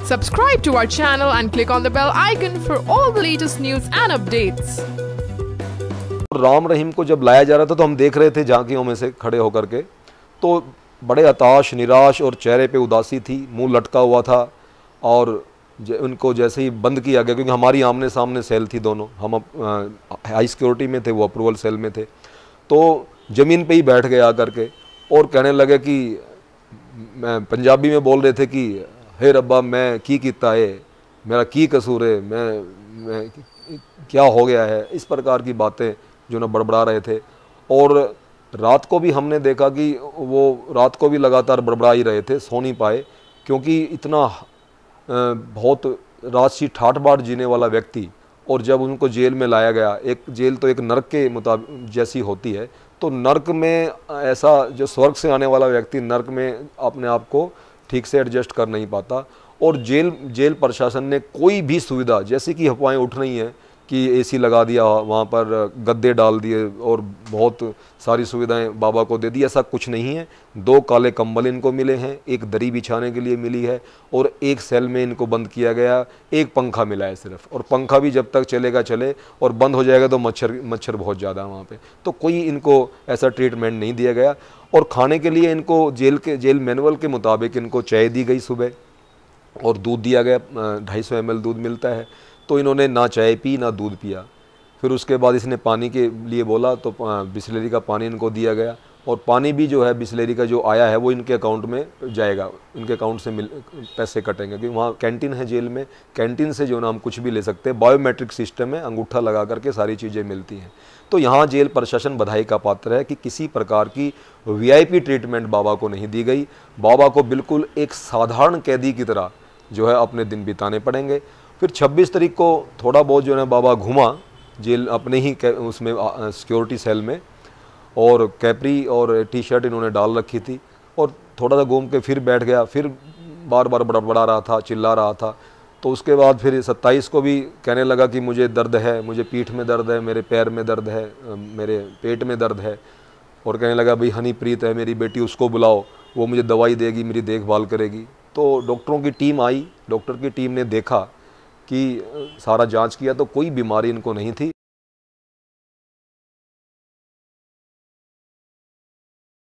Subscribe to our channel and click on the bell icon for all the latest news and updates. Ram Rahim को जब लाया जा रहा था तो हम देख रहे थे झांकियों में से खड़े होकर के, तो बड़े हताश, निराश और चेहरे पे उदासी थी, मुंह लटका हुआ था। और उनको जैसे ही बंद किया गया, क्योंकि हमारी आमने सामने सेल थी दोनों, हम हाई सिक्योरिटी में थे, वो अप्रूवल सेल में थे, तो ज़मीन पे ही बैठ गए आकर के और कहने लगे कि मैं पंजाबी में बोल रहे थे कि हे रब्बा मैं की कीता है, मेरा की कसूर है, मैं क्या हो गया है, इस प्रकार की बातें जो ना बड़बड़ा रहे थे। और रात को भी हमने देखा कि वो रात को भी लगातार बड़बड़ा ही रहे थे, सो नहीं पाए, क्योंकि इतना बहुत राजसी ठाठ बाट जीने वाला व्यक्ति, और जब उनको जेल में लाया गया, एक जेल तो एक नर्क के मुताबिक जैसी होती है, तो नर्क में ऐसा जो स्वर्ग से आने वाला व्यक्ति नर्क में अपने आप को ठीक से एडजस्ट कर नहीं पाता। और जेल प्रशासन ने कोई भी सुविधा, जैसे कि अफवाहें उठ रही हैं कि एसी लगा दिया, वहाँ पर गद्दे डाल दिए और बहुत सारी सुविधाएं बाबा को दे दी, ऐसा कुछ नहीं है। 2 काले कंबल इनको मिले हैं, एक दरी बिछाने के लिए मिली है, और एक सेल में इनको बंद किया गया, एक पंखा मिला है सिर्फ, और पंखा भी जब तक चलेगा चले, और बंद हो जाएगा तो मच्छर बहुत ज़्यादा है वहाँ पे, तो कोई इनको ऐसा ट्रीटमेंट नहीं दिया गया। और खाने के लिए इनको जेल मैनुअल के मुताबिक इनको चाय दी गई सुबह, और दूध दिया गया, 250 ml दूध मिलता है, तो इन्होंने ना चाय पी ना दूध पिया। फिर उसके बाद इसने पानी के लिए बोला तो बिस्लेरी का पानी इनको दिया गया, और पानी भी जो है बिस्लेरी का जो आया है वो इनके अकाउंट में जाएगा, इनके अकाउंट से पैसे कटेंगे, क्योंकि वहाँ कैंटीन है जेल में, कैंटीन से जो ना हम कुछ भी ले सकते हैं, बायोमेट्रिक सिस्टम है, अंगूठा लगा करके सारी चीज़ें मिलती हैं। तो यहाँ जेल प्रशासन बधाई का पात्र है कि किसी प्रकार की VIP ट्रीटमेंट बाबा को नहीं दी गई। बाबा को बिल्कुल एक साधारण कैदी की तरह जो है अपने दिन बिताने पड़ेंगे। फिर 26 तारीख को थोड़ा बहुत जो है बाबा घुमा जेल अपने ही उसमें सिक्योरिटी सेल में, और कैपरी और T-शर्ट इन्होंने डाल रखी थी, और थोड़ा सा घूम के फिर बैठ गया, फिर बार बार बड़बड़ा रहा था, चिल्ला रहा था। तो उसके बाद फिर 27 को भी कहने लगा कि मुझे दर्द है, मुझे पीठ में दर्द है, मेरे पैर में दर्द है, मेरे पेट में दर्द है, और कहने लगा भाई हनीप्रीत है मेरी बेटी, उसको बुलाओ, वो मुझे दवाई देगी, मेरी देखभाल करेगी। तो डॉक्टरों की टीम आई, डॉक्टर की टीम ने देखा कि सारा जांच किया तो कोई बीमारी इनको नहीं थी।